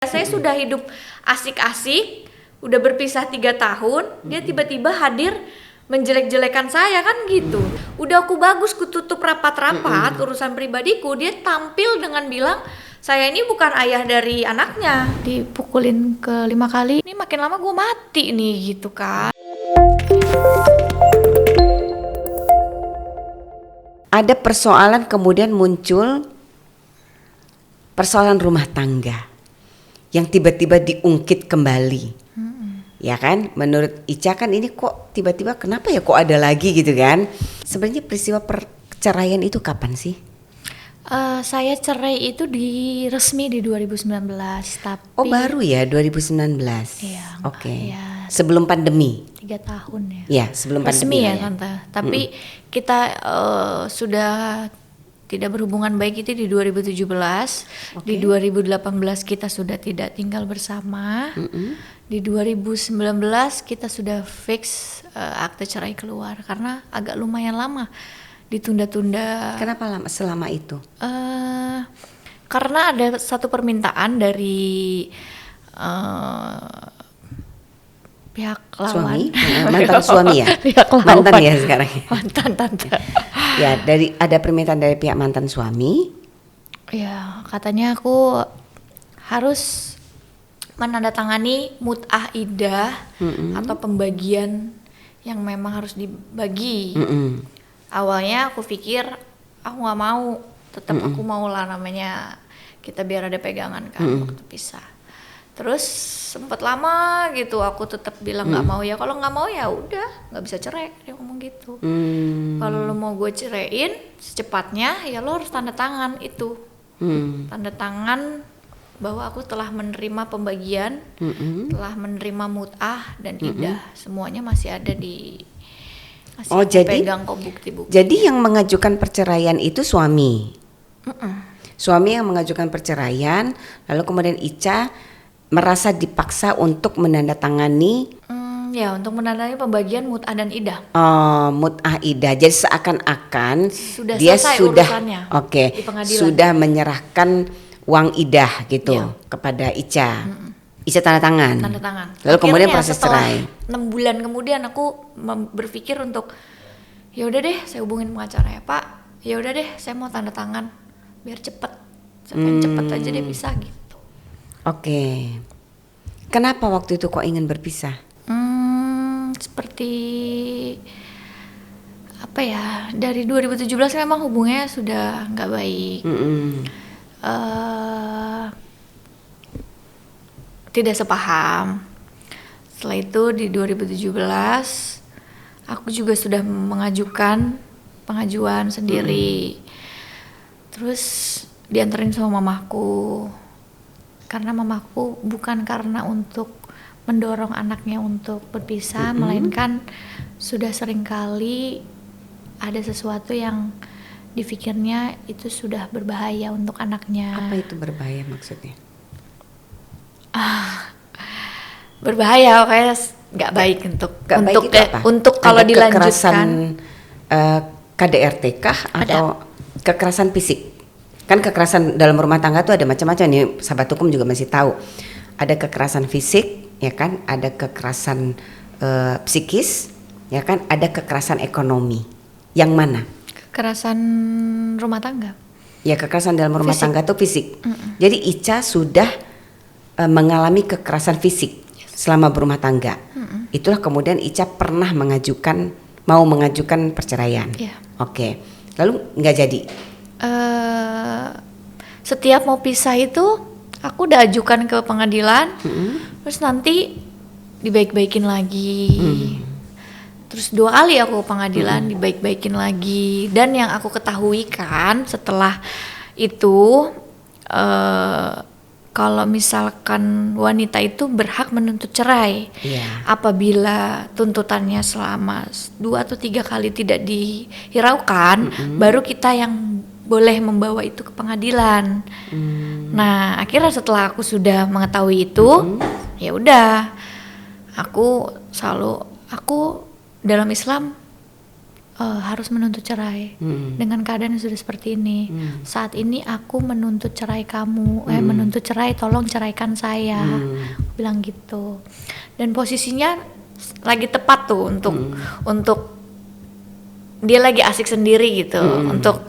Saya sudah hidup asik-asik, udah berpisah 3 tahun, dia tiba-tiba hadir menjelek-jelekan saya kan gitu. Udah aku bagus, kututup rapat-rapat urusan pribadiku, dia tampil dengan bilang saya ini bukan ayah dari anaknya. Dipukulin ke 5 kali, ini makin lama gue mati nih gitu kan. Ada persoalan kemudian muncul persoalan rumah tangga yang tiba-tiba diungkit kembali, ya kan? Menurut Ica kan ini kok tiba-tiba kenapa ya kok ada lagi gitu kan? Sebenarnya peristiwa perceraian itu kapan sih? Saya cerai itu resmi di 2019, tapi Oh baru ya 2019. Iya, Oke. ya, Sebelum pandemi. 3 tahun ya. Ya sebelum Resmi pandemi ya Tante. Tapi kita sudah tidak berhubungan baik itu di 2017. Di 2018 kita sudah tidak tinggal bersama. Di 2019 kita sudah fix akte cerai keluar karena agak lumayan lama ditunda-tunda. Kenapa lama selama itu? Karena ada satu permintaan dari pihak lawan. Mantan suami ya? Pihak lawan. Mantan ya sekarang. Mantan Tante. Ya, ada permintaan dari pihak mantan suami. Ya, katanya aku harus menandatangani mut'ah idah atau pembagian yang memang harus dibagi. Awalnya aku pikir aku nggak mau, tetap aku mau lah namanya kita biar ada pegangan kan waktu pisah. Terus sempet lama gitu aku tetap bilang nggak mau, ya kalau nggak mau ya udah nggak bisa cerai, dia ngomong gitu. Kalau lo mau gue ceraiin secepatnya ya lo harus tanda tangan itu, tanda tangan bahwa aku telah menerima pembagian, telah menerima mut'ah dan idah, semuanya masih ada di pegang kok bukti-bukti. Jadi yang mengajukan perceraian itu suami. Suami yang mengajukan perceraian, lalu kemudian Ica merasa dipaksa untuk menandatangani. Ya, untuk menandatangani pembagian mut'ah dan idah. Mut'ah idah. Jadi seakan-akan Sudah dia selesai urusannya di pengadilan. sudah menyerahkan uang idah gitu kepada Ica. Ica tanda tangan. Lalu kemudian proses cerai. 6 bulan kemudian aku berpikir untuk ya udah deh saya hubungin pengacara ya Pak. Ya udah deh saya mau tanda tangan biar cepet. Saya pengen cepet aja deh bisa gitu. Oke. Kenapa waktu itu kok ingin berpisah? Seperti apa ya? Dari 2017 memang hubungannya sudah nggak baik. Tidak sepaham. Setelah itu di 2017 aku juga sudah mengajukan pengajuan sendiri. Terus dianterin sama mamaku. Karena mamaku bukan karena untuk mendorong anaknya untuk berpisah, melainkan sudah seringkali ada sesuatu yang dipikirnya itu sudah berbahaya untuk anaknya. Apa itu berbahaya maksudnya? Berbahaya kayak nggak baik untuk kalau dilanjutkan. Kekerasan KDRT kah atau kekerasan fisik? Kan kekerasan dalam rumah tangga tuh ada macam-macam nih, sahabat hukum juga masih tahu. Ada kekerasan fisik, ya kan? Ada kekerasan psikis, ya kan? Ada kekerasan ekonomi. Yang mana? Kekerasan rumah tangga. Ya, kekerasan dalam rumah tangga tuh fisik. Jadi Ica sudah mengalami kekerasan fisik selama berumah tangga. Itulah kemudian Ica pernah mau mengajukan perceraian. Oke. Lalu nggak jadi. Setiap mau pisah itu aku udah ajukan ke pengadilan, terus nanti dibaik-baikin lagi. Terus 2 kali aku ke pengadilan dibaik-baikin lagi. Dan yang aku ketahui kan setelah itu kalau misalkan wanita itu berhak menuntut cerai apabila tuntutannya selama 2 atau 3 kali tidak dihiraukan, baru kita yang boleh membawa itu ke pengadilan. Nah, akhirnya setelah aku sudah mengetahui itu, ya udah, aku dalam Islam harus menuntut cerai dengan keadaan yang sudah seperti ini. Saat ini aku menuntut cerai kamu, menuntut cerai, tolong ceraikan saya. Aku bilang gitu. Dan posisinya lagi tepat tuh untuk dia lagi asik sendiri gitu, untuk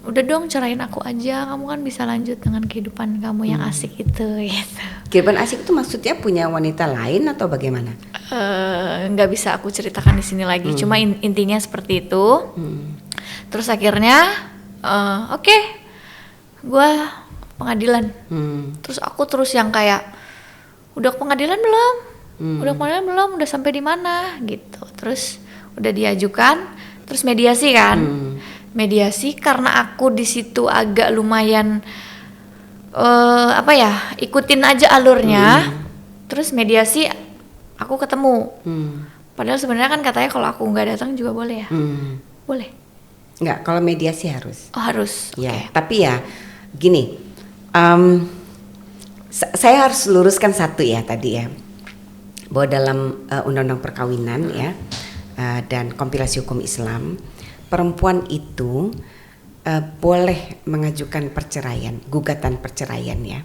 udah dong cerain aku aja, kamu kan bisa lanjut dengan kehidupan kamu yang asik itu gitu. Kehidupan asik itu maksudnya punya wanita lain atau bagaimana? Nggak bisa aku ceritakan di sini lagi, cuma intinya seperti itu. Terus akhirnya oke, gue pengadilan. Terus aku yang kayak udah ke pengadilan belum? Udah sampai di mana gitu. Terus udah diajukan, terus mediasi kan. Mediasi karena aku di situ agak lumayan ikutin aja alurnya. Terus mediasi aku ketemu. Padahal sebenarnya kan katanya kalau aku nggak datang juga boleh ya. Boleh. Nggak, kalau mediasi harus. Oh harus. Ya, Okay. tapi ya gini, saya harus luruskan satu ya tadi ya, bahwa dalam undang-undang perkawinan ya dan kompilasi hukum Islam, perempuan itu boleh mengajukan perceraian, gugatan perceraian ya,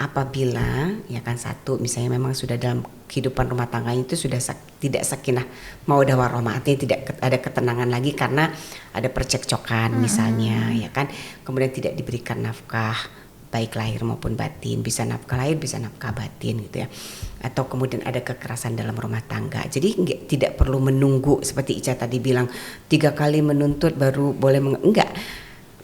apabila ya kan satu misalnya memang sudah dalam kehidupan rumah tangganya itu sudah tidak sakinah mawaddah warahmah, artinya tidak ada ketenangan lagi karena ada percekcokan misalnya ya kan, kemudian tidak diberikan nafkah baik lahir maupun batin, bisa nafkah lahir bisa nafkah batin gitu ya, atau kemudian ada kekerasan dalam rumah tangga. Jadi tidak perlu menunggu seperti Ica tadi bilang 3 kali menuntut baru boleh enggak.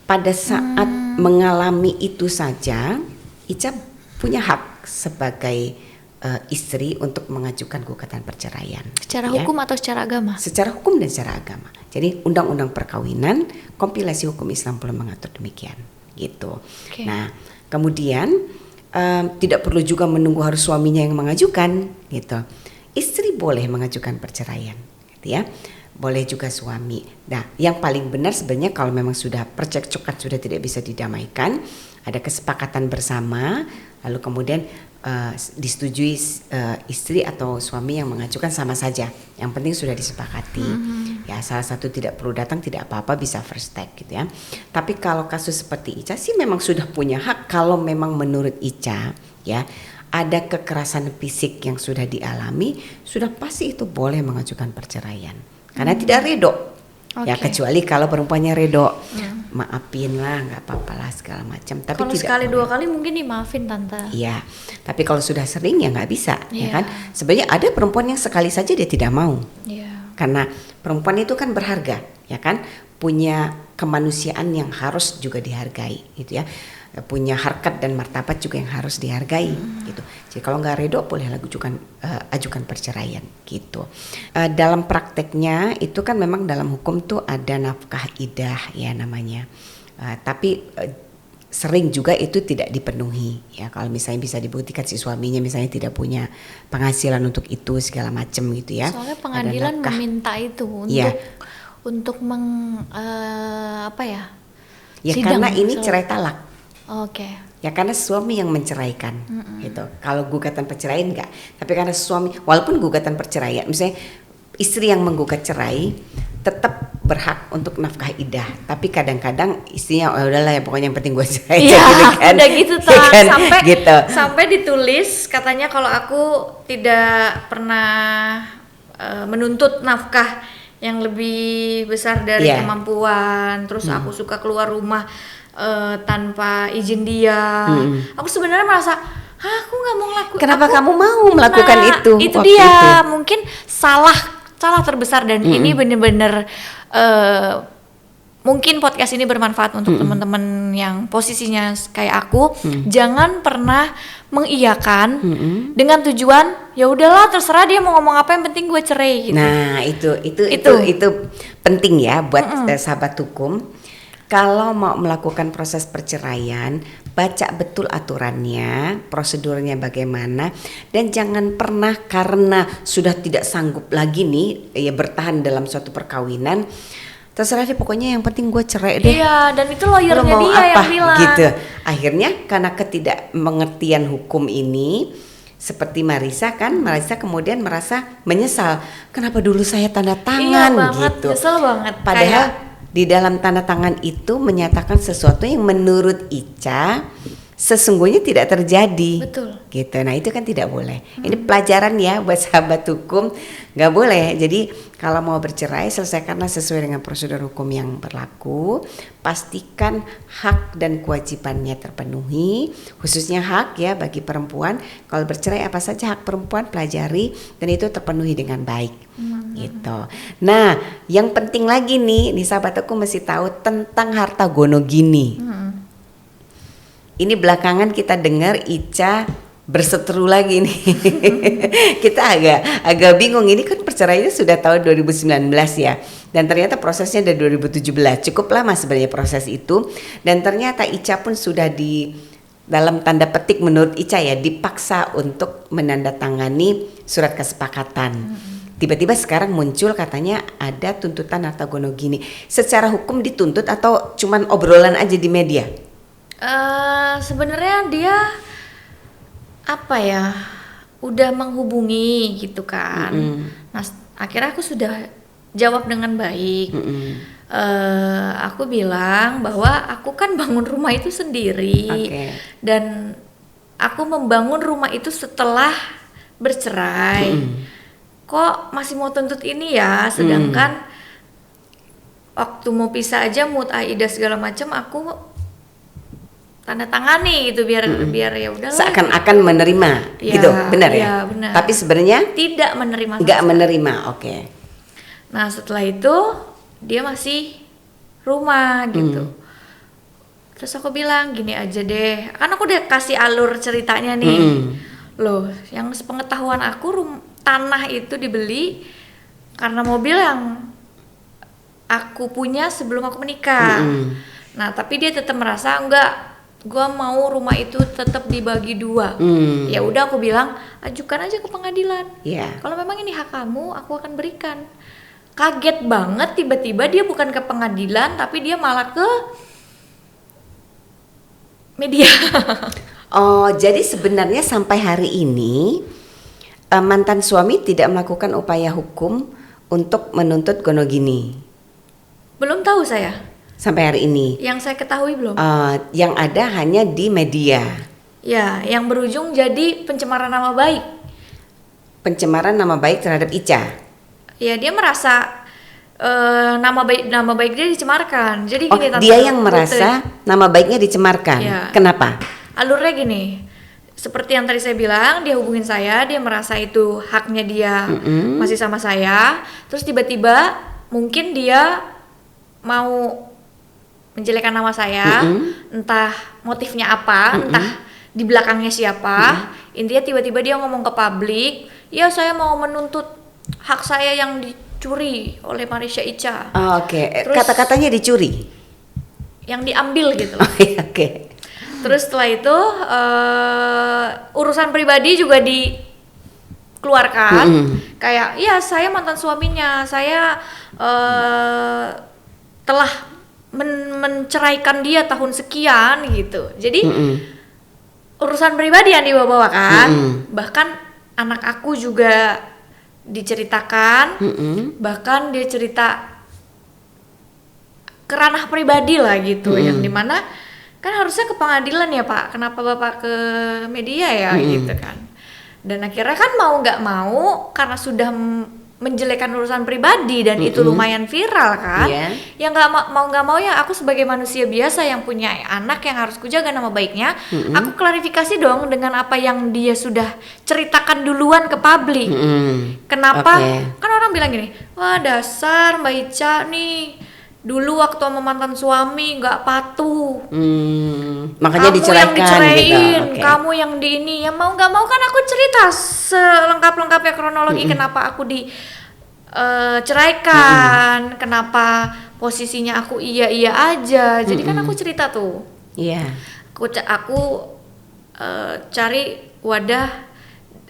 Pada saat mengalami itu saja Ica punya hak sebagai istri untuk mengajukan gugatan perceraian. Secara ya. hukum atau secara agama? Secara hukum dan secara agama. Jadi undang-undang perkawinan, kompilasi hukum Islam pun mengatur demikian gitu. Okay. Nah, kemudian tidak perlu juga menunggu harus suaminya yang mengajukan gitu. Istri boleh mengajukan perceraian gitu ya. Boleh juga suami. Nah, yang paling benar sebenarnya kalau memang sudah percekcokan sudah tidak bisa didamaikan, ada kesepakatan bersama, lalu kemudian disetujui istri atau suami yang mengajukan sama saja. Yang penting sudah disepakati. Ya, salah satu tidak perlu datang tidak apa-apa, bisa first take gitu ya. Tapi kalau kasus seperti Ica sih memang sudah punya hak kalau memang menurut Ica ya ada kekerasan fisik yang sudah dialami, sudah pasti itu boleh mengajukan perceraian. Karena tidak redo. Ya kecuali kalau perempuannya redo. Maafin lah, nggak apa-apa lah segala macam. Tapi kalau tidak sekali boleh. 2 kali mungkin dimaafin tante. Iya, tapi kalau sudah sering ya nggak bisa, ya kan? Sebenarnya ada perempuan yang sekali saja dia tidak mau. Karena perempuan itu kan berharga, ya kan? Punya kemanusiaan yang harus juga dihargai, gitu ya. Punya harkat dan martabat juga yang harus dihargai, gitu. Jadi kalau nggak redo boleh ajukan perceraian, gitu. Dalam prakteknya itu kan memang dalam hukum tuh ada nafkah idah ya namanya. Tapi sering juga itu tidak dipenuhi ya, kalau misalnya bisa dibuktikan si suaminya misalnya tidak punya penghasilan untuk itu segala macam gitu ya. Soalnya pengadilan meminta itu untuk Ya karena ini cerai talak. Oke. Ya karena suami yang menceraikan gitu. Kalau gugatan perceraian enggak, tapi karena suami, walaupun gugatan perceraian misalnya istri yang menggugat cerai tetap berhak untuk nafkah idah, tapi kadang-kadang istrinya udahlah ya pokoknya yang penting gue cerai ya, gitu kan. Udah gitu ya kan? sampai ditulis katanya kalau aku tidak pernah menuntut nafkah yang lebih besar dari kemampuan, terus aku suka keluar rumah tanpa izin dia. Aku sebenarnya merasa aku nggak mau ngelakuin. Kenapa kamu mau melakukan itu? Itu dia mungkin salah terbesar, dan ini bener-bener mungkin podcast ini bermanfaat untuk teman-teman yang posisinya kayak aku. Jangan pernah mengiyakan dengan tujuan ya udahlah terserah dia mau ngomong apa, yang penting gue cerai gitu. Nah itu penting ya buat sahabat hukum. Kalau mau melakukan proses perceraian, baca betul aturannya, prosedurnya bagaimana, dan jangan pernah karena sudah tidak sanggup lagi nih ya bertahan dalam suatu perkawinan, terserah deh pokoknya yang penting gue cerai deh. Iya, dan itu lawyernya dia apa? yang bilang Gitu. Akhirnya karena ketidakmengertian hukum ini, Seperti Marissa kan, Marissa kemudian merasa menyesal, kenapa dulu saya tanda Iya tangan banget, gitu. nyesel banget. Padahal Kayak, di dalam tanda tangan itu menyatakan sesuatu yang menurut Ica sesungguhnya tidak terjadi. betul. Gitu. Nah itu kan tidak boleh. Ini pelajaran ya buat sahabat hukum, nggak boleh. Jadi kalau mau bercerai selesaikanlah sesuai dengan prosedur hukum yang berlaku. Pastikan hak dan kewajibannya terpenuhi, khususnya hak ya bagi perempuan. Kalau bercerai apa saja hak perempuan pelajari dan itu terpenuhi dengan baik. Gitu. Nah yang penting lagi nih sahabat hukum mesti tahu tentang harta gono gini. Ini belakangan kita dengar Ica berseteru lagi nih. Kita agak bingung, ini kan perceraiannya sudah tahun 2019 ya. Dan ternyata prosesnya dari 2017. Cukup lama sebenarnya proses itu. Dan ternyata Ica pun sudah dalam tanda petik menurut Ica ya dipaksa untuk menandatangani surat kesepakatan. Tiba-tiba sekarang muncul katanya ada tuntutan harta gono gini. Secara hukum dituntut atau cuman obrolan aja di media? Sebenarnya dia apa ya, udah menghubungi gitu kan. Nah akhirnya aku sudah jawab dengan baik. Aku bilang bahwa aku kan bangun rumah itu sendiri. Dan aku membangun rumah itu setelah bercerai. Kok masih mau tuntut ini ya, sedangkan waktu mau pisah aja mut'ah idah segala macam aku tanda tangani gitu biar ya udahlah. Seakan-akan menerima ya, gitu, benar ya? Benar. Tapi sebenarnya tidak menerima. Nggak menerima, oke. Nah setelah itu dia masih rumah gitu. Terus aku bilang gini aja deh, kan aku udah kasih alur ceritanya nih. Loh, yang sepengetahuan aku tanah itu dibeli karena mobil yang aku punya sebelum aku menikah. Nah tapi dia tetap merasa enggak, gua mau rumah itu tetap dibagi dua. Ya udah aku bilang ajukan aja ke pengadilan. Kalau memang ini hak kamu, aku akan berikan. Kaget banget tiba-tiba dia bukan ke pengadilan tapi dia malah ke media. Oh, jadi sebenarnya sampai hari ini mantan suami tidak melakukan upaya hukum untuk menuntut gono gini. Belum tahu saya. Sampai hari ini. Yang saya ketahui belum. Yang ada hanya di media. Ya, yang berujung jadi pencemaran nama baik. Pencemaran nama baik terhadap Ica. Ya, dia merasa nama baik dia dicemarkan. Jadi gini, dia yang merasa nama baiknya dicemarkan. Ya. Kenapa? Alurnya gini. Seperti yang tadi saya bilang, dia hubungin saya, dia merasa itu haknya dia masih sama saya. Terus tiba-tiba mungkin dia mau menjelekkan nama saya, entah motifnya apa, entah di belakangnya siapa. Intinya tiba-tiba dia ngomong ke publik, ya saya mau menuntut hak saya yang dicuri oleh Marissa Ica. Oke. Kata-katanya dicuri? Yang diambil gitu. Oke. Terus setelah itu urusan pribadi juga dikeluarkan. Kayak, ya saya mantan suaminya, saya telah menceraikan dia tahun sekian gitu. Jadi urusan pribadi yang dibawa-bawakan. Bahkan anak aku juga diceritakan. Bahkan dia cerita ke ranah pribadi lah gitu, yang dimana kan harusnya ke pengadilan ya Pak, kenapa Bapak ke media ya gitu kan. Dan akhirnya kan mau nggak mau karena sudah menjelekkan urusan pribadi dan itu lumayan viral kan. Ya nggak mau ya aku sebagai manusia biasa yang punya anak yang harus kujaga nama baiknya, aku klarifikasi dong dengan apa yang dia sudah ceritakan duluan ke publik. Kenapa? Kan orang bilang gini, wah dasar Mbak Ica nih dulu waktu sama mantan suami nggak patuh, makanya kamu yang diceraiin, gitu. kamu yang di ini, ya mau nggak mau kan aku cerita selengkap-lengkapnya kronologi kenapa aku diceraikan, kenapa posisinya aku iya aja, jadi kan aku cerita tuh. Aku cari wadah,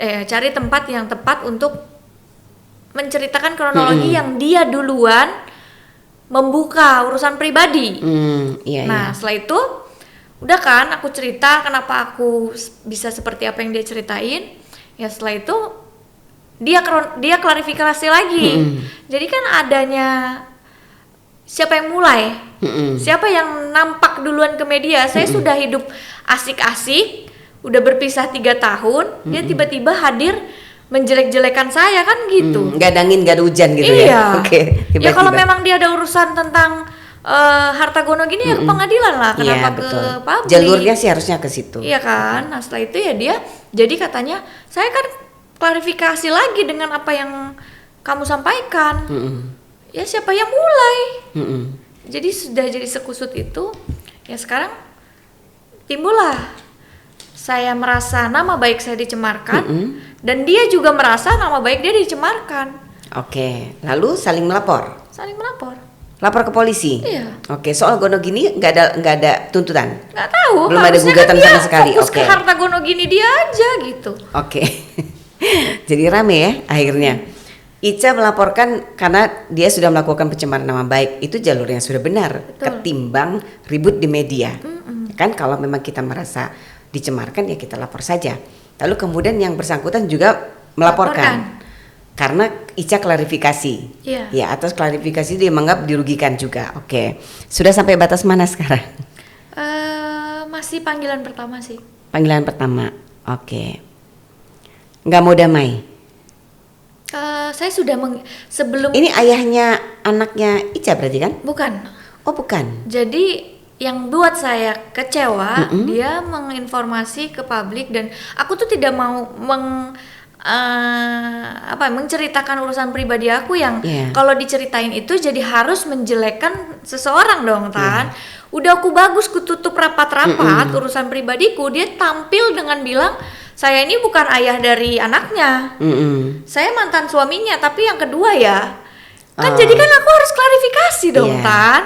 cari tempat yang tepat untuk menceritakan kronologi yang dia duluan membuka urusan pribadi. Nah setelah itu udah kan aku cerita kenapa aku bisa seperti apa yang dia ceritain. Ya setelah itu dia klarifikasi lagi. Jadi kan adanya siapa yang mulai, siapa yang nampak duluan ke media. Saya sudah hidup asik-asik, udah berpisah 3 tahun, dia tiba-tiba hadir menjelek-jelekan saya kan gitu. Nggak ada angin, nggak ada hujan gitu ya. Iya. Oke, Ya kalau memang dia ada urusan tentang harta gono gini ya ke pengadilan lah, kenapa Iya, ke betul. publik? Jalurnya sih harusnya ke situ. Iya kan. Nah setelah itu ya dia jadi katanya saya kan klarifikasi lagi dengan apa yang kamu sampaikan. Ya siapa yang mulai? Jadi sudah jadi sekusut itu. Ya sekarang timbullah saya merasa nama baik saya dicemarkan dan dia juga merasa nama baik dia dicemarkan. Oke, lalu saling melapor. Saling melapor. Lapor ke polisi. Iya. Oke, soal gono gini nggak ada tuntutan. Nggak tahu. Belum ada harusnya gugatan kan dia sama sekali. fokus Oke. ke harta gono gini dia aja gitu. Oke. Jadi rame ya akhirnya. Ica melaporkan karena dia sudah melakukan pencemaran nama baik. Itu jalurnya sudah benar. Betul. Ketimbang ribut di media. Kan kalau memang kita merasa dicemarkan ya kita lapor saja. Lalu kemudian yang bersangkutan juga melaporkan. Karena Ica klarifikasi. Iya. Ya, atas klarifikasi dia menganggap dirugikan juga. Oke. Sudah sampai batas mana sekarang? Masih panggilan pertama sih. Panggilan pertama. Oke. Nggak mau damai. Saya sudah sebelum Ini ayahnya anaknya Ica berarti kan? bukan. Oh, bukan. Jadi yang buat saya kecewa dia menginformasi ke publik dan aku tuh tidak mau menceritakan urusan pribadi aku yang kalau diceritain itu jadi harus menjelekkan seseorang dong Tan. Udah aku bagus kututup rapat-rapat urusan pribadiku, dia tampil dengan bilang saya ini bukan ayah dari anaknya, saya mantan suaminya tapi yang kedua ya kan. Jadi kan aku harus klarifikasi dong Tan.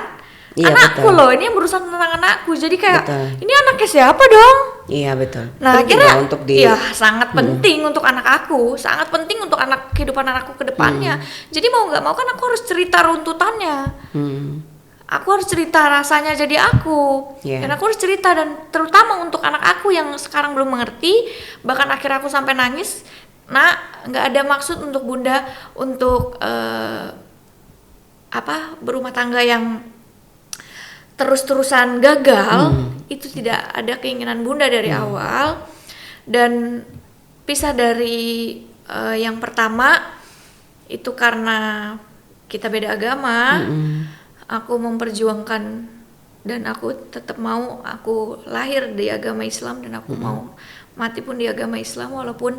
Anakku loh, ini yang berurusan tentang anakku. Jadi kayak ini anaknya siapa dong? Iya betul. Nah Penting akhirnya untuk ya sangat penting untuk anak aku, sangat penting untuk kehidupan anakku ke depannya. Jadi mau nggak mau kan aku harus cerita runtutannya. Aku harus cerita rasanya jadi aku. Dan aku harus cerita, dan terutama untuk anak aku yang sekarang belum mengerti, bahkan akhirnya aku sampai nangis. Nak, nggak ada maksud untuk bunda untuk berumah tangga yang terus-terusan gagal. Itu tidak ada keinginan bunda dari awal. Dan pisah dari yang pertama itu karena kita beda agama. Aku memperjuangkan dan aku tetap mau aku lahir di agama Islam dan aku mau mati pun di agama Islam walaupun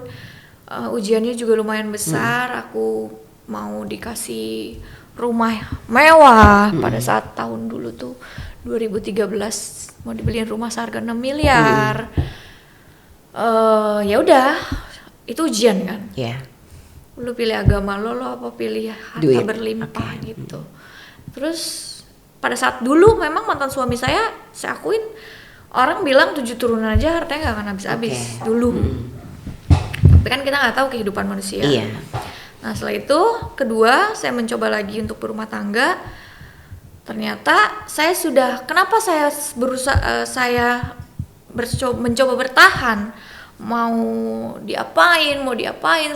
ujiannya juga lumayan besar. Aku mau dikasih rumah mewah pada saat tahun dulu tuh 2013 mau dibeliin rumah seharga 6 miliar. Ya udah, itu ujian kan. Lu pilih agama lo apa pilih harta berlimpah gitu. Terus pada saat dulu memang mantan suami saya akuin orang bilang 7 turunan aja hartanya nggak akan habis-habis dulu. Tapi kan kita nggak tahu kehidupan manusia. Nah setelah itu kedua saya mencoba lagi untuk berumah tangga. Ternyata saya sudah, kenapa saya mencoba bertahan, mau diapain,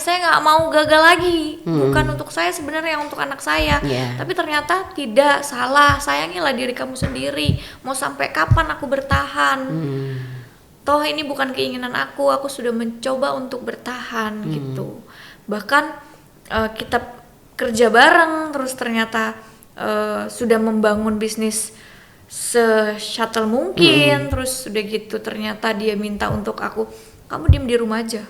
saya nggak mau gagal lagi. Bukan untuk saya sebenarnya, untuk anak saya. Tapi ternyata tidak, salah, sayangilah diri kamu sendiri. Mau sampai kapan aku bertahan? Toh ini bukan keinginan aku sudah mencoba untuk bertahan gitu. Bahkan kita kerja bareng, terus ternyata sudah membangun bisnis se-shuttle mungkin. Terus udah gitu ternyata dia minta untuk kamu diem di rumah aja.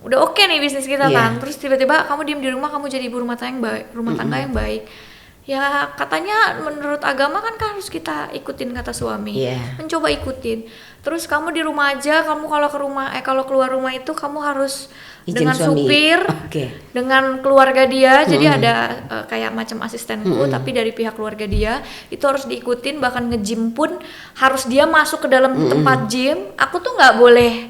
Udah oke nih bisnis kita kan. Terus tiba-tiba kamu diem di rumah, kamu jadi ibu rumah tangga yang baik. Ya katanya menurut agama kan harus kita ikutin kata suami. Mencoba ikutin. Terus kamu di rumah aja, kamu kalau keluar rumah itu kamu harus izin dengan suami. Supir, dengan keluarga dia. Jadi ada kayak macam asistenku, tapi dari pihak keluarga dia itu harus diikutin. Bahkan nge-gym pun harus dia masuk ke dalam tempat gym. Aku tuh nggak boleh,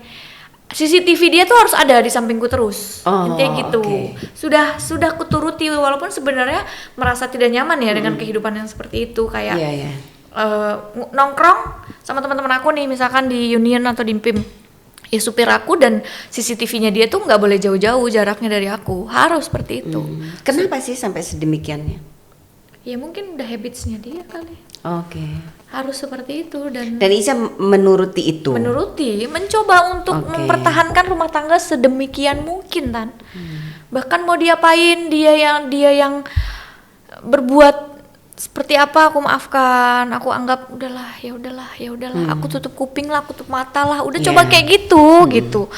CCTV dia tuh harus ada di sampingku terus. Intinya gitu. Sudah kuturuti walaupun sebenarnya merasa tidak nyaman ya dengan kehidupan yang seperti itu. Kayak nongkrong sama teman-teman aku nih misalkan di Union atau di PIM. Ya supir aku dan CCTV-nya dia tuh nggak boleh jauh-jauh jaraknya dari aku, harus seperti itu. Kenapa sih sampai sedemikiannya? Ya mungkin udah habits-nya dia kali. Oke. Harus seperti itu dan Ica menuruti itu. mencoba untuk mempertahankan rumah tangga sedemikian mungkin Tan. Bahkan mau diapain dia yang berbuat seperti apa aku maafkan, aku anggap udahlah, aku tutup kuping lah, aku tutup mata lah, udah coba kayak gitu.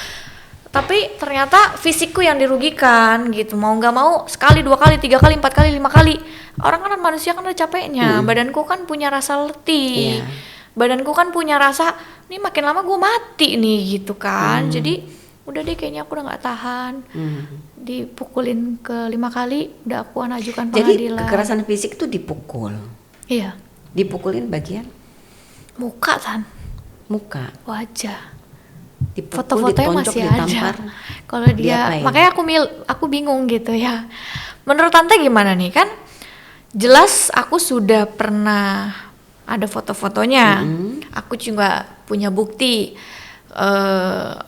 Tapi ternyata fisikku yang dirugikan gitu, mau nggak mau sekali, 2 kali, 3 kali, 4 kali, 5 kali. Orang kan manusia kan ada capeknya, badanku kan punya rasa letih, badanku kan punya rasa, nih makin lama gue mati nih gitu kan. Jadi udah deh kayaknya aku udah nggak tahan. Dipukulin ke 5 kali, udah aku ajukan pengadilan. Jadi kekerasan fisik itu dipukul. Iya. Dipukulin bagian Muka Tan. muka. Wajah. Dipukul, Foto-fotonya ditonjok, masih ditampar. ada. Kalau dia, Diapain? makanya aku bingung gitu ya. Menurut Tante gimana nih kan? Jelas aku sudah pernah ada foto-fotonya. Aku juga punya bukti.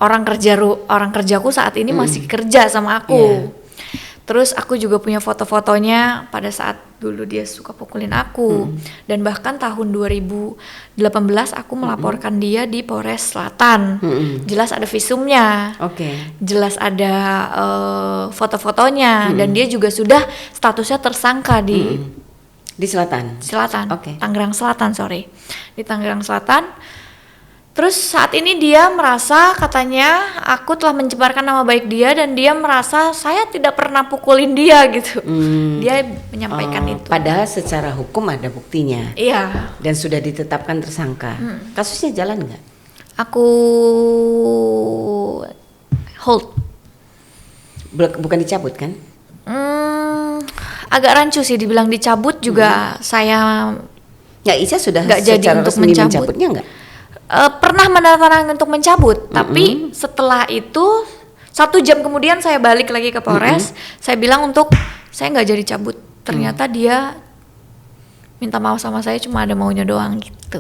Orang kerjaku saat ini masih kerja sama aku. Terus aku juga punya foto-fotonya pada saat dulu dia suka pukulin aku. Dan bahkan tahun 2018 aku melaporkan dia di Polres Selatan. Jelas ada visumnya. Jelas ada foto-fotonya dan dia juga sudah statusnya tersangka di Selatan. Tangerang Selatan, di Tangerang Selatan. Terus saat ini dia merasa katanya aku telah mencemarkan nama baik dia dan dia merasa saya tidak pernah pukulin dia gitu. Dia menyampaikan itu. Padahal secara hukum ada buktinya. Iya. Dan sudah ditetapkan tersangka. Kasusnya jalan nggak? Aku hold. Bukan dicabut kan? Agak rancu sih dibilang dicabut juga. Saya nggak, Ica sudah nggak jadi secara untuk resmi mencabut. mencabutnya nggak? Pernah menandatangani untuk mencabut, tapi setelah itu 1 jam kemudian saya balik lagi ke Polres, saya bilang untuk saya nggak jadi cabut. Ternyata dia minta maaf sama saya cuma ada maunya doang gitu.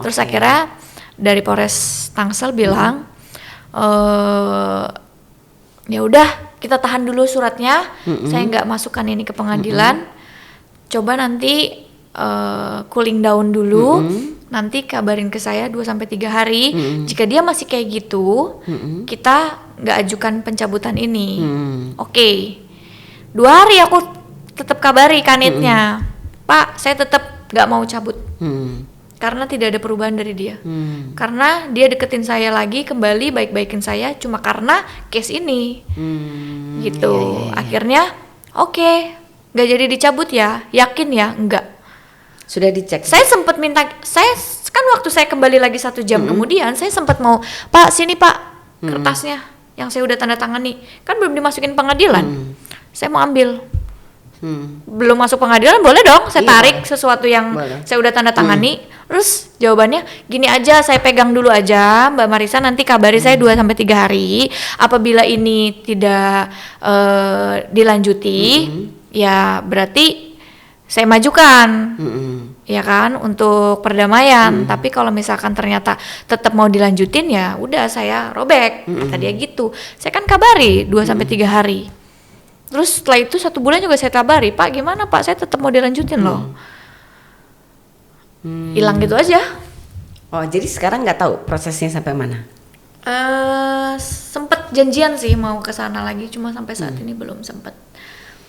Terus akhirnya dari Polres Tangsel bilang, ya udah kita tahan dulu suratnya, saya nggak masukkan ini ke pengadilan, coba nanti cooling down dulu. Nanti kabarin ke saya 2-3 hari. Jika dia masih kayak gitu, kita nggak ajukan pencabutan ini. Oke. 2 hari aku tetap kabari kanitnya, Pak, saya tetap nggak mau cabut. Karena tidak ada perubahan dari dia. Karena dia deketin saya lagi, kembali baik-baikin saya cuma karena case ini. Gitu. Akhirnya, oke, nggak jadi dicabut ya? Yakin ya? Enggak. Sudah dicek. Saya sempat minta, saya kan waktu saya kembali lagi 1 jam kemudian, saya sempat mau, Pak sini Pak kertasnya yang saya udah tanda tangani, kan belum dimasukin pengadilan, saya mau ambil. Belum masuk pengadilan boleh dong, saya tarik sesuatu yang saya udah tanda tangani. Terus jawabannya gini aja, saya pegang dulu aja Mbak Marisa, nanti kabari saya 2-3 hari. Apabila ini tidak dilanjuti, ya berarti saya majukan, ya kan, untuk perdamaian. Tapi kalau misalkan ternyata tetap mau dilanjutin, ya udah saya robek. Kata dia gitu. Saya kan kabari 2-3 hari. Terus setelah itu 1 bulan juga saya kabari, Pak gimana Pak, saya tetap mau dilanjutin loh. Hilang gitu aja. Oh, jadi sekarang nggak tahu prosesnya sampai mana? Sempet janjian sih mau ke sana lagi, cuma sampai saat ini belum sempet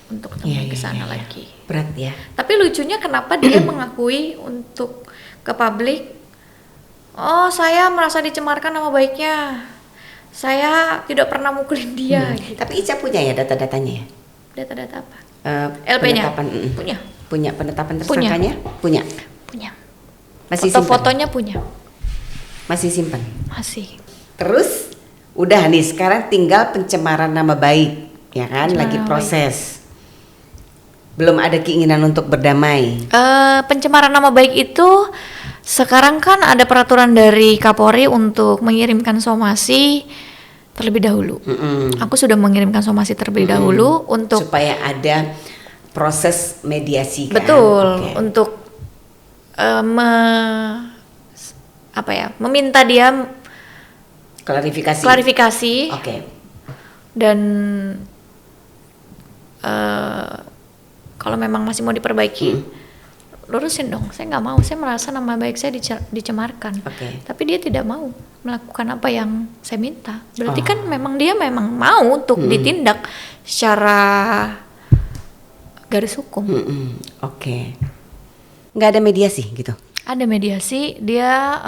untuk ke sana lagi. Berat ya. Tapi lucunya kenapa dia mengakui untuk ke publik, oh saya merasa dicemarkan nama baiknya, saya tidak pernah mukulin dia. Gitu. Tapi Ica punya ya data-datanya ya? Data-data apa? LP-nya? Punya penetapan tersangkanya? Punya. Masih foto-fotonya punya. Masih simpan? Masih. Terus udah nih sekarang tinggal pencemaran nama baik, ya kan? Lagi proses. Belum ada keinginan untuk berdamai. Pencemaran nama baik itu sekarang kan ada peraturan dari Kapolri untuk mengirimkan somasi terlebih dahulu. Aku sudah mengirimkan somasi terlebih dahulu untuk supaya ada proses mediasi kan? Betul, untuk meminta dia Klarifikasi. Oke. Dan kalau memang masih mau diperbaiki, lurusin dong. Saya nggak mau. Saya merasa nama baik saya dicemarkan. Tapi dia tidak mau melakukan apa yang saya minta. Berarti kan memang dia mau untuk ditindak secara garis hukum. Oke. Nggak ada mediasi gitu? Ada mediasi. Dia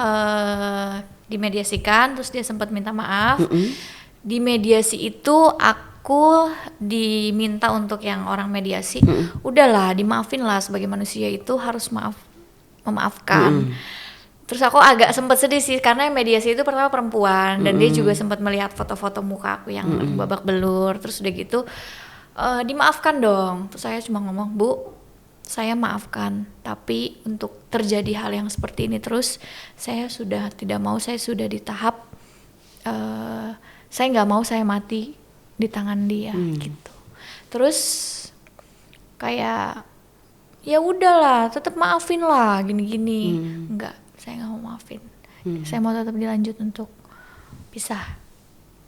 dimediasikan, terus dia sempat minta maaf. Di mediasi itu aku diminta untuk yang orang mediasi, udahlah dimaafin lah, sebagai manusia itu harus memaafkan. Terus aku agak sempat sedih sih, karena yang mediasi itu pertama perempuan, dan dia juga sempat melihat foto-foto muka aku yang babak belur. Terus udah gitu dimaafkan dong. Terus saya cuma ngomong, Bu, saya maafkan, tapi untuk terjadi hal yang seperti ini terus, saya sudah tidak mau. Saya sudah di tahap saya nggak mau saya mati di tangan dia gitu. Terus kayak ya udahlah, tetap maafin lah, gini-gini. Enggak, saya nggak mau maafin. Saya mau tetap dilanjut untuk pisah.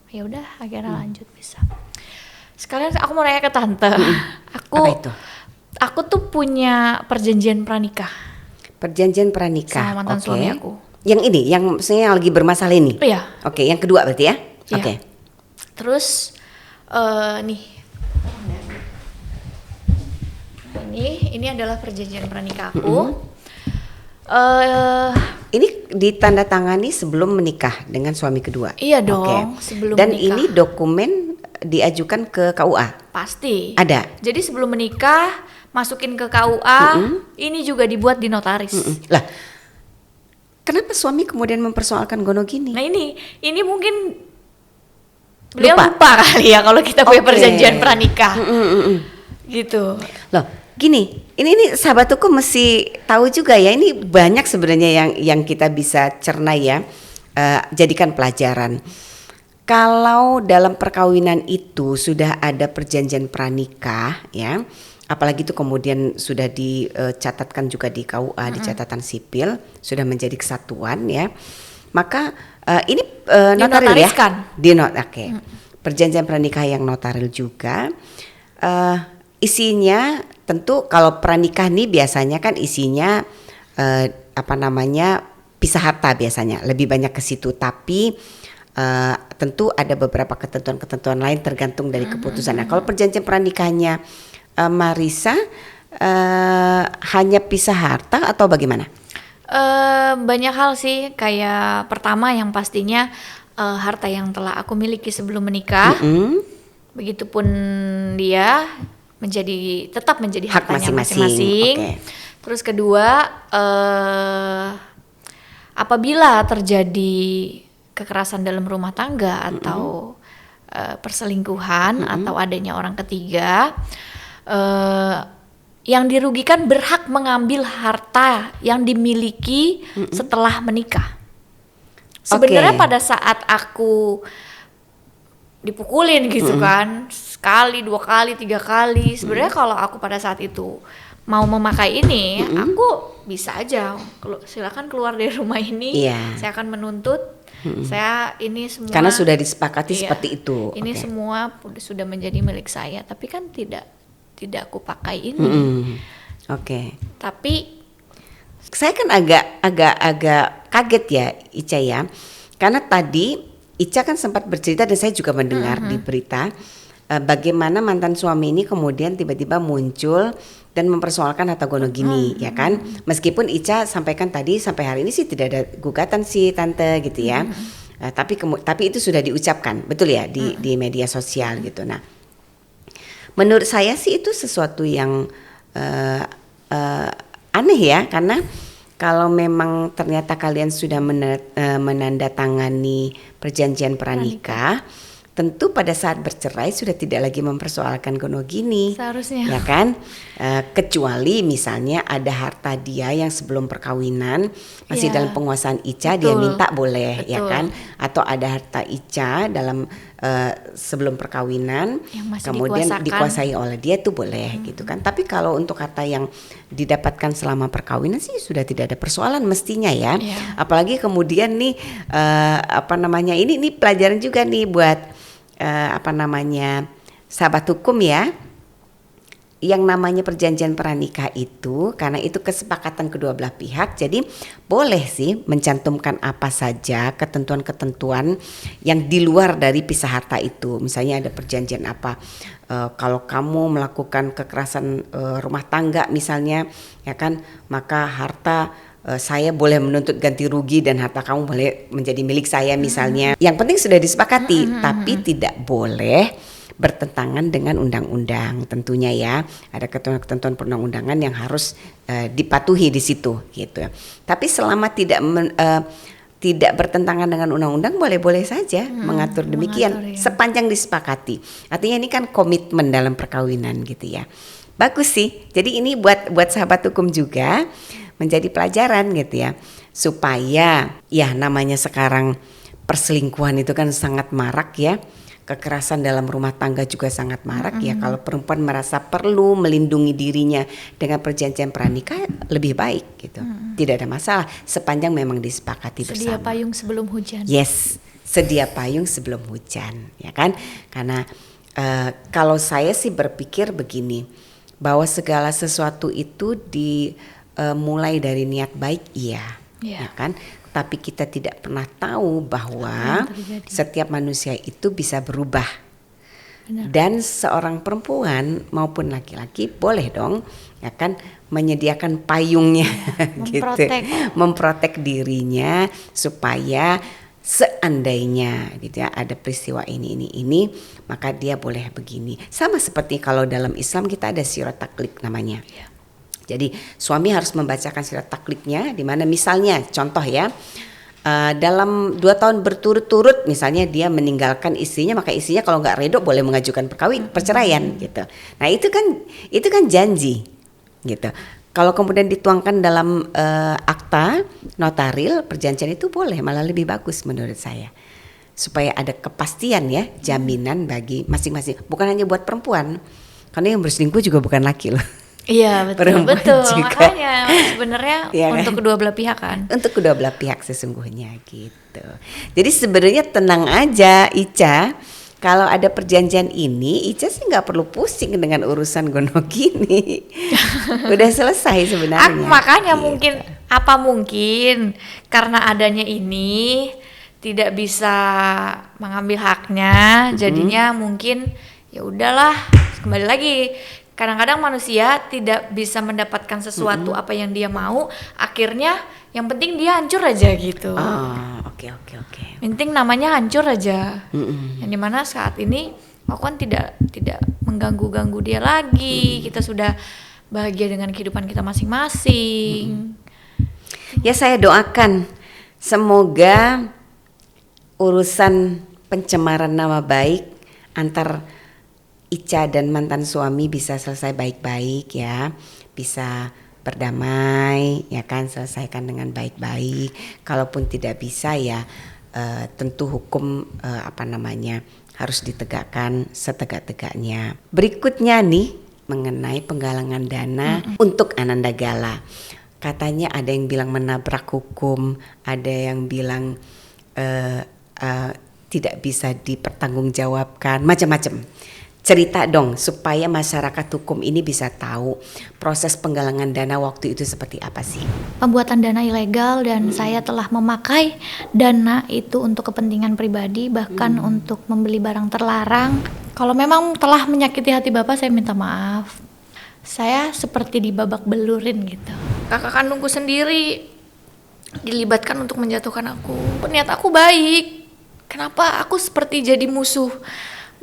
Ya udah, akhirnya lanjut pisah. Sekalian aku mau nanya ke tante. Apa itu? Aku tuh punya perjanjian pranikah. Perjanjian pranikah sama mantan suami aku. Yang ini, yang maksudnya yang lagi bermasalah ini? Iya. Oke, yang kedua berarti ya? Iya. Oke. Terus nih, ini adalah perjanjian pranikah aku. Ini ditandatangani sebelum menikah dengan suami kedua? Iya dong, sebelum Dan menikah. ini dokumen diajukan ke KUA? Pasti. Ada? Jadi sebelum menikah, masukin ke KUA, ini juga dibuat di notaris. Lah, kenapa suami kemudian mempersoalkan gono gini? Nah ini mungkin beliau lupa kali ya kalau kita punya perjanjian pranikah. Gitu. Loh, gini, ini sahabatku mesti tahu juga ya, ini banyak sebenarnya yang kita bisa cerna ya, jadikan pelajaran. Kalau dalam perkawinan itu sudah ada perjanjian pranikah ya, apalagi itu kemudian sudah dicatatkan juga di KUA, di catatan sipil, sudah menjadi kesatuan ya, maka ini notaril ya? Oke. Perjanjian pranikah yang notaril juga, isinya tentu kalau pranikah nih biasanya kan isinya pisah harta biasanya, lebih banyak ke situ, tapi tentu ada beberapa ketentuan-ketentuan lain tergantung dari keputusan. Nah, kalau perjanjian pranikahnya Marissa hanya pisah harta atau bagaimana? Banyak hal sih, kayak pertama yang pastinya harta yang telah aku miliki sebelum menikah, begitupun dia tetap menjadi hak hartanya masing-masing. Okay. Terus kedua, apabila terjadi kekerasan dalam rumah tangga atau perselingkuhan atau adanya orang ketiga, yang dirugikan berhak mengambil harta yang dimiliki setelah menikah. Sebenarnya pada saat aku dipukulin gitu kan, sekali, 2 kali, 3 kali, sebenarnya kalau aku pada saat itu mau memakai ini, aku bisa aja silakan keluar dari rumah ini, saya akan menuntut, saya ini semua karena sudah disepakati seperti itu. Ini semua sudah menjadi milik saya, tapi kan tidak aku pakai ini. Tapi saya kan agak kaget ya, Ica ya, karena tadi Ica kan sempat bercerita dan saya juga mendengar di berita bagaimana mantan suami ini kemudian tiba-tiba muncul dan mempersoalkan harta gono gini, ya kan? Meskipun Ica sampaikan tadi sampai hari ini sih tidak ada gugatan sih tante gitu ya, tapi itu sudah diucapkan, betul ya di media sosial gitu. Nah, menurut saya sih itu sesuatu yang aneh ya, karena kalau memang ternyata kalian sudah menandatangani perjanjian pranikah, tentu pada saat bercerai sudah tidak lagi mempersoalkan gonogini, Seharusnya. ya kan? Kecuali misalnya ada harta dia yang sebelum perkawinan masih Iya. dalam penguasaan Ica, dia Betul. minta boleh, ya Betul. kan? Atau ada harta Ica dalam sebelum perkawinan, Yang masih kemudian dikuasakan. dikuasai oleh dia itu boleh, gitu kan? Tapi kalau untuk harta yang didapatkan selama perkawinan sih sudah tidak ada persoalan mestinya ya. Iya. Apalagi kemudian nih ini pelajaran juga nih buat sahabat hukum ya. Yang namanya perjanjian pranikah itu karena itu kesepakatan kedua belah pihak, jadi boleh sih mencantumkan apa saja ketentuan-ketentuan yang di luar dari pisah harta itu. Misalnya ada perjanjian apa, kalau kamu melakukan kekerasan rumah tangga misalnya, ya kan, maka harta saya boleh menuntut ganti rugi dan harta kamu boleh menjadi milik saya misalnya. Yang penting sudah disepakati, tapi tidak boleh bertentangan dengan undang-undang tentunya ya. Ada ketentuan perundang-undangan yang harus dipatuhi di situ gitu. Tapi selama tidak bertentangan dengan undang-undang, boleh-boleh saja mengatur demikian mengatur, ya. sepanjang disepakati. Artinya ini kan komitmen dalam perkawinan gitu ya. Bagus sih. Jadi ini buat sahabat hukum juga menjadi pelajaran gitu ya. Supaya ya namanya sekarang perselingkuhan itu kan sangat marak ya. Kekerasan dalam rumah tangga juga sangat marak ya. Kalau perempuan merasa perlu melindungi dirinya dengan perjanjian pranikah, lebih baik gitu. Tidak ada masalah sepanjang memang disepakati Sedia bersama. payung sebelum hujan. Yes, sedia payung sebelum hujan, ya kan? Karena kalau saya sih berpikir begini, bahwa segala sesuatu itu dimulai dari niat baik, iya, Iya. ya kan? Tapi kita tidak pernah tahu bahwa Apa yang terjadi. setiap manusia itu bisa berubah. Benar. Dan seorang perempuan maupun laki-laki boleh dong, ya kan, menyediakan payungnya, gitu, memprotek dirinya supaya seandainya gitu ya ada peristiwa ini, maka dia boleh begini. Sama seperti kalau dalam Islam kita ada sirat taklid namanya. Iya. Jadi suami harus membacakan sirat taklidnya, di mana misalnya contoh ya, dalam 2 tahun berturut-turut misalnya dia meninggalkan istrinya, maka istrinya kalau nggak ridho boleh mengajukan perceraian gitu. Nah itu kan janji gitu. Kalau kemudian dituangkan dalam akta notaril perjanjian itu boleh, malah lebih bagus menurut saya. Supaya ada kepastian ya, jaminan bagi masing-masing. Bukan hanya buat perempuan, karena yang berselingkuh juga bukan laki loh. Iya betul. Juga. Makanya sebenarnya Ya kan? untuk kedua belah pihak kan. Untuk kedua belah pihak sesungguhnya gitu. Jadi sebenarnya tenang aja Ica. Kalau ada perjanjian ini, Ica sih nggak perlu pusing dengan urusan gonogini. Udah selesai sebenarnya. Makanya Gitu. mungkin karena adanya ini tidak bisa mengambil haknya, jadinya mungkin ya udahlah, kembali lagi. Kadang-kadang manusia tidak bisa mendapatkan sesuatu apa yang dia mau, akhirnya yang penting dia hancur aja gitu. Oke. Penting namanya hancur aja. Yang dimana saat ini aku kan tidak mengganggu-ganggu dia lagi. Kita sudah bahagia dengan kehidupan kita masing-masing. Ya saya doakan semoga urusan pencemaran nama baik antar Ica dan mantan suami bisa selesai baik-baik ya, bisa berdamai ya kan, selesaikan dengan baik-baik. Kalaupun tidak bisa ya tentu hukum harus ditegakkan setegak-tegaknya. Berikutnya nih mengenai penggalangan dana untuk Ananda Gala. Katanya ada yang bilang menabrak hukum, ada yang bilang tidak bisa dipertanggungjawabkan, macam-macam. Cerita dong supaya masyarakat hukum ini bisa tahu proses penggalangan dana waktu itu seperti apa sih? Pembuatan dana ilegal dan saya telah memakai dana itu untuk kepentingan pribadi, bahkan untuk membeli barang terlarang. Kalau memang telah menyakiti hati Bapak, saya minta maaf. Saya seperti dibabak belurin gitu. Kakak kandungku sendiri dilibatkan untuk menjatuhkan aku. Niat aku baik. Kenapa aku seperti jadi musuh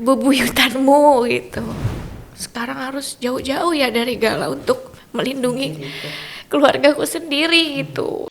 bebuyutanmu gitu. Sekarang harus jauh-jauh ya dari Gala untuk melindungi keluargaku sendiri gitu.